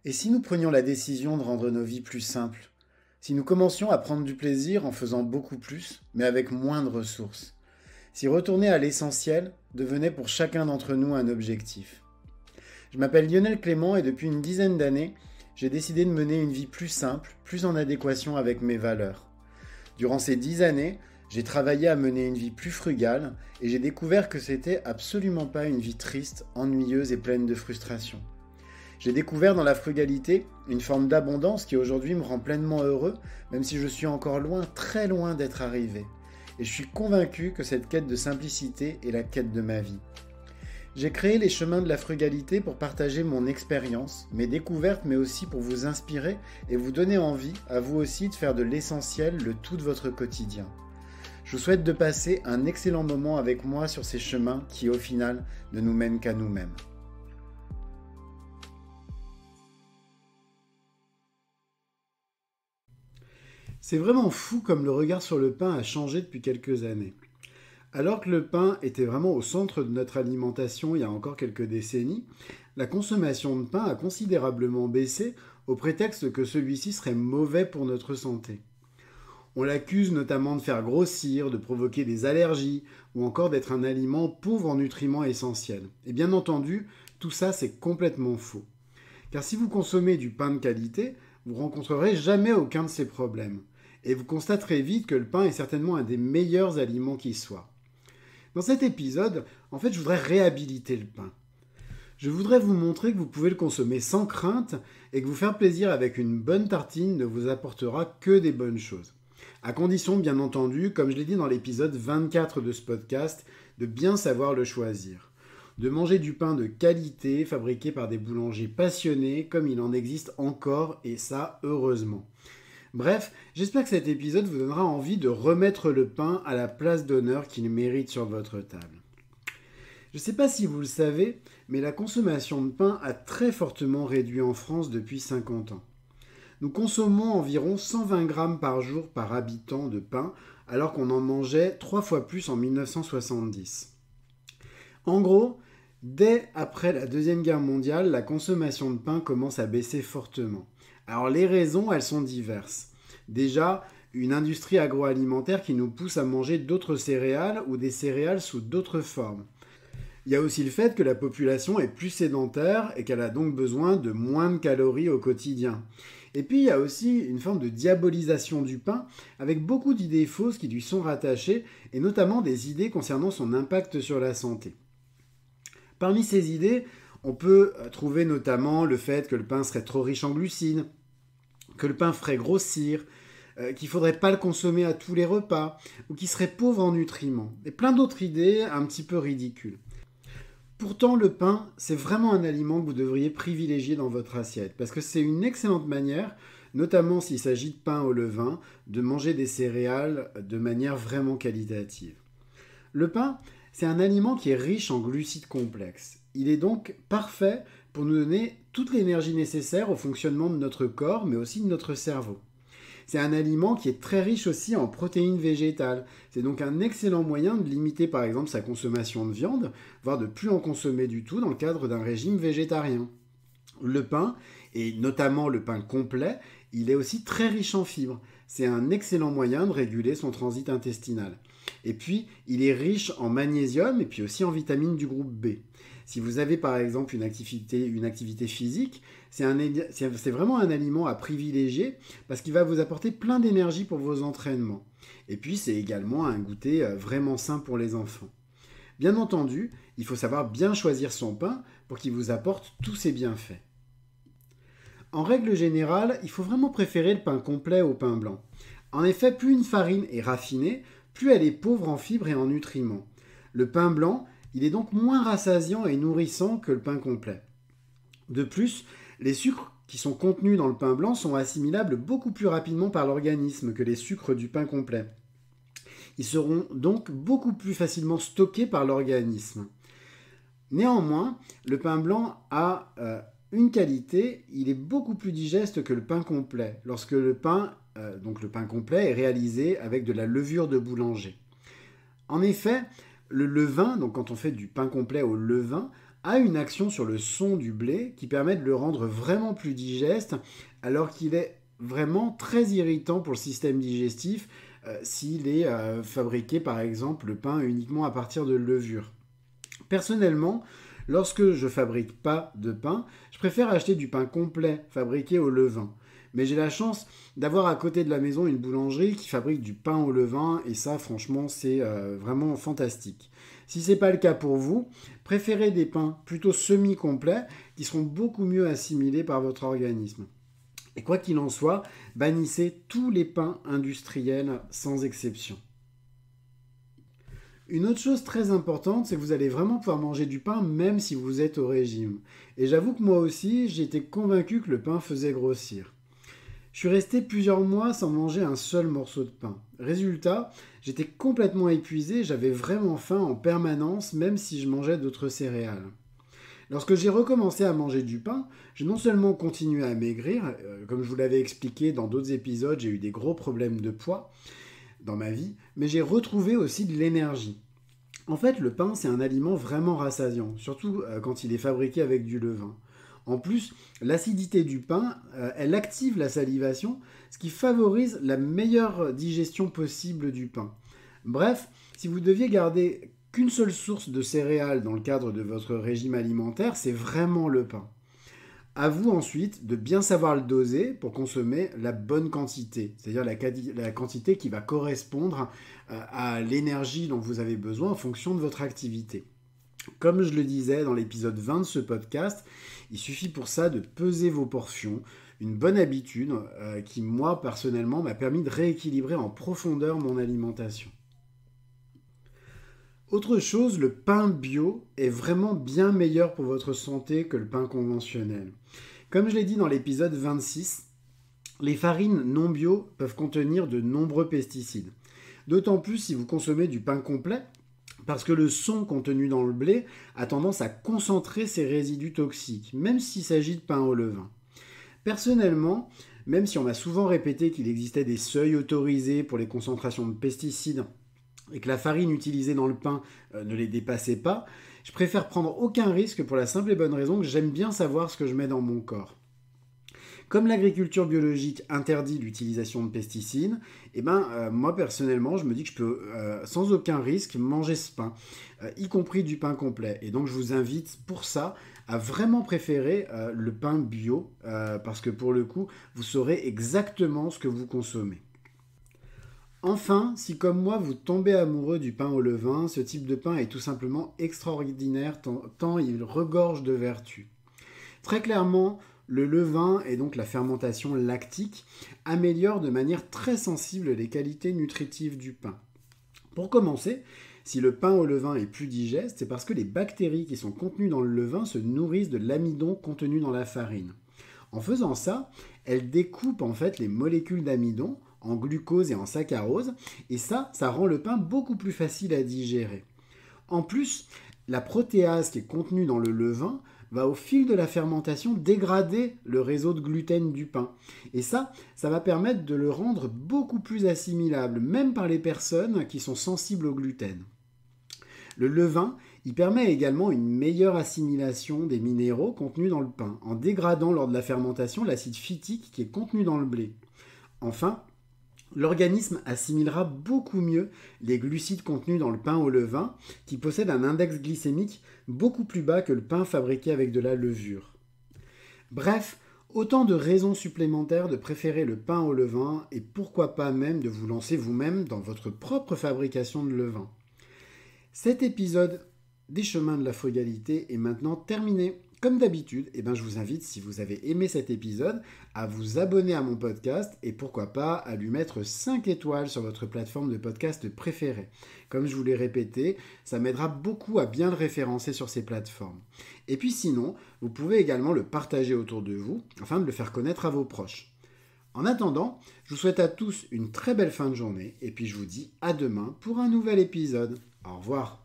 Et si nous prenions la décision de rendre nos vies plus simples? Si nous commencions à prendre du plaisir en faisant beaucoup plus, mais avec moins de ressources? Si retourner à l'essentiel devenait pour chacun d'entre nous un objectif? Je m'appelle Lionel Clément et depuis une dizaine d'années, j'ai décidé de mener une vie plus simple, plus en adéquation avec mes valeurs. Durant ces 10 années, j'ai travaillé à mener une vie plus frugale et j'ai découvert que c'était absolument pas une vie triste, ennuyeuse et pleine de frustration. J'ai découvert dans la frugalité une forme d'abondance qui aujourd'hui me rend pleinement heureux, même si je suis encore loin, très loin d'être arrivé. Et je suis convaincu que cette quête de simplicité est la quête de ma vie. J'ai créé les chemins de la frugalité pour partager mon expérience, mes découvertes, mais aussi pour vous inspirer et vous donner envie, à vous aussi, de faire de l'essentiel le tout de votre quotidien. Je vous souhaite de passer un excellent moment avec moi sur ces chemins qui, au final, ne nous mènent qu'à nous-mêmes. C'est vraiment fou comme le regard sur le pain a changé depuis quelques années. Alors que le pain était vraiment au centre de notre alimentation il y a encore quelques décennies, la consommation de pain a considérablement baissé au prétexte que celui-ci serait mauvais pour notre santé. On l'accuse notamment de faire grossir, de provoquer des allergies ou encore d'être un aliment pauvre en nutriments essentiels. Et bien entendu, tout ça c'est complètement faux. Car si vous consommez du pain de qualité, vous rencontrerez jamais aucun de ces problèmes. Et vous constaterez vite que le pain est certainement un des meilleurs aliments qui soit. Dans cet épisode, en fait, je voudrais réhabiliter le pain. Je voudrais vous montrer que vous pouvez le consommer sans crainte et que vous faire plaisir avec une bonne tartine ne vous apportera que des bonnes choses. À condition, bien entendu, comme je l'ai dit dans l'épisode 24 de ce podcast, de bien savoir le choisir. De manger du pain de qualité, fabriqué par des boulangers passionnés, comme il en existe encore, et ça, heureusement. Bref, j'espère que cet épisode vous donnera envie de remettre le pain à la place d'honneur qu'il mérite sur votre table. Je ne sais pas si vous le savez, mais la consommation de pain a très fortement réduit en France depuis 50 ans. Nous consommons environ 120 grammes par jour par habitant de pain, alors qu'on en mangeait 3 fois plus en 1970. En gros, dès après la Deuxième Guerre mondiale, la consommation de pain commence à baisser fortement. Alors les raisons, elles sont diverses. Déjà, une industrie agroalimentaire qui nous pousse à manger d'autres céréales ou des céréales sous d'autres formes. Il y a aussi le fait que la population est plus sédentaire et qu'elle a donc besoin de moins de calories au quotidien. Et puis il y a aussi une forme de diabolisation du pain avec beaucoup d'idées fausses qui lui sont rattachées et notamment des idées concernant son impact sur la santé. Parmi ces idées, on peut trouver notamment le fait que le pain serait trop riche en glucides, que le pain ferait grossir, qu'il ne faudrait pas le consommer à tous les repas, ou qu'il serait pauvre en nutriments. Et plein d'autres idées un petit peu ridicules. Pourtant, le pain, c'est vraiment un aliment que vous devriez privilégier dans votre assiette, parce que c'est une excellente manière, notamment s'il s'agit de pain au levain, de manger des céréales de manière vraiment qualitative. Le pain, c'est un aliment qui est riche en glucides complexes. Il est donc parfait pour nous donner toute l'énergie nécessaire au fonctionnement de notre corps, mais aussi de notre cerveau. C'est un aliment qui est très riche aussi en protéines végétales. C'est donc un excellent moyen de limiter par exemple sa consommation de viande, voire de ne plus en consommer du tout dans le cadre d'un régime végétarien. Le pain, et notamment le pain complet, il est aussi très riche en fibres. C'est un excellent moyen de réguler son transit intestinal. Et puis, il est riche en magnésium et puis aussi en vitamines du groupe B. Si vous avez par exemple une activité physique, c'est vraiment un aliment à privilégier parce qu'il va vous apporter plein d'énergie pour vos entraînements. Et puis, c'est également un goûter vraiment sain pour les enfants. Bien entendu, il faut savoir bien choisir son pain pour qu'il vous apporte tous ses bienfaits. En règle générale, il faut vraiment préférer le pain complet au pain blanc. En effet, plus une farine est raffinée, plus elle est pauvre en fibres et en nutriments. Le pain blanc, il est donc moins rassasiant et nourrissant que le pain complet. De plus, les sucres qui sont contenus dans le pain blanc sont assimilables beaucoup plus rapidement par l'organisme que les sucres du pain complet. Ils seront donc beaucoup plus facilement stockés par l'organisme. Néanmoins, le pain blanc a une qualité, il est beaucoup plus digeste que le pain complet, lorsque le pain complet est réalisé avec de la levure de boulanger. En effet, le levain, donc quand on fait du pain complet au levain, a une action sur le son du blé qui permet de le rendre vraiment plus digeste, alors qu'il est vraiment très irritant pour le système digestif s'il est fabriqué par exemple le pain uniquement à partir de levure. Personnellement, lorsque je fabrique pas de pain, je préfère acheter du pain complet fabriqué au levain. Mais j'ai la chance d'avoir à côté de la maison une boulangerie qui fabrique du pain au levain et ça franchement c'est vraiment fantastique. Si ce n'est pas le cas pour vous, préférez des pains plutôt semi-complets qui seront beaucoup mieux assimilés par votre organisme. Et quoi qu'il en soit, bannissez tous les pains industriels sans exception. Une autre chose très importante, c'est que vous allez vraiment pouvoir manger du pain même si vous êtes au régime. Et j'avoue que moi aussi, j'étais convaincu que le pain faisait grossir. Je suis resté plusieurs mois sans manger un seul morceau de pain. Résultat, j'étais complètement épuisé, j'avais vraiment faim en permanence même si je mangeais d'autres céréales. Lorsque j'ai recommencé à manger du pain, j'ai non seulement continué à maigrir, comme je vous l'avais expliqué dans d'autres épisodes, j'ai eu des gros problèmes de poids dans ma vie, mais j'ai retrouvé aussi de l'énergie. En fait, le pain, c'est un aliment vraiment rassasiant, surtout quand il est fabriqué avec du levain. En plus, l'acidité du pain, elle active la salivation, ce qui favorise la meilleure digestion possible du pain. Bref, si vous deviez garder qu'une seule source de céréales dans le cadre de votre régime alimentaire, c'est vraiment le pain. À vous ensuite de bien savoir le doser pour consommer la bonne quantité, c'est-à-dire la quantité qui va correspondre à l'énergie dont vous avez besoin en fonction de votre activité. Comme je le disais dans l'épisode 20 de ce podcast, il suffit pour ça de peser vos portions, une bonne habitude qui, moi, personnellement, m'a permis de rééquilibrer en profondeur mon alimentation. Autre chose, le pain bio est vraiment bien meilleur pour votre santé que le pain conventionnel. Comme je l'ai dit dans l'épisode 26, les farines non bio peuvent contenir de nombreux pesticides. D'autant plus si vous consommez du pain complet, parce que le son contenu dans le blé a tendance à concentrer ces résidus toxiques, même s'il s'agit de pain au levain. Personnellement, même si on m'a souvent répété qu'il existait des seuils autorisés pour les concentrations de pesticides et que la farine utilisée dans le pain ne les dépassait pas, je préfère prendre aucun risque pour la simple et bonne raison que j'aime bien savoir ce que je mets dans mon corps. Comme l'agriculture biologique interdit l'utilisation de pesticides, moi personnellement, je me dis que je peux sans aucun risque manger ce pain, y compris du pain complet. Et donc je vous invite pour ça à vraiment préférer le pain bio, parce que pour le coup, vous saurez exactement ce que vous consommez. Enfin, si comme moi vous tombez amoureux du pain au levain, ce type de pain est tout simplement extraordinaire tant il regorge de vertus. Très clairement, le levain et donc la fermentation lactique améliorent de manière très sensible les qualités nutritives du pain. Pour commencer, si le pain au levain est plus digeste, c'est parce que les bactéries qui sont contenues dans le levain se nourrissent de l'amidon contenu dans la farine. En faisant ça, elles découpent en fait les molécules d'amidon en glucose et en saccharose, et ça rend le pain beaucoup plus facile à digérer. En plus, la protéase qui est contenue dans le levain va au fil de la fermentation dégrader le réseau de gluten du pain. Et ça va permettre de le rendre beaucoup plus assimilable, même par les personnes qui sont sensibles au gluten. Le levain, il permet également une meilleure assimilation des minéraux contenus dans le pain, en dégradant lors de la fermentation l'acide phytique qui est contenu dans le blé. Enfin, l'organisme assimilera beaucoup mieux les glucides contenus dans le pain au levain, qui possède un index glycémique beaucoup plus bas que le pain fabriqué avec de la levure. Bref, autant de raisons supplémentaires de préférer le pain au levain et pourquoi pas même de vous lancer vous-même dans votre propre fabrication de levain. Cet épisode des chemins de la frugalité est maintenant terminé. Comme d'habitude, je vous invite, si vous avez aimé cet épisode, à vous abonner à mon podcast et pourquoi pas à lui mettre 5 étoiles sur votre plateforme de podcast préférée. Comme je vous l'ai répété, ça m'aidera beaucoup à bien le référencer sur ces plateformes. Et puis sinon, vous pouvez également le partager autour de vous afin de le faire connaître à vos proches. En attendant, je vous souhaite à tous une très belle fin de journée et puis je vous dis à demain pour un nouvel épisode. Au revoir.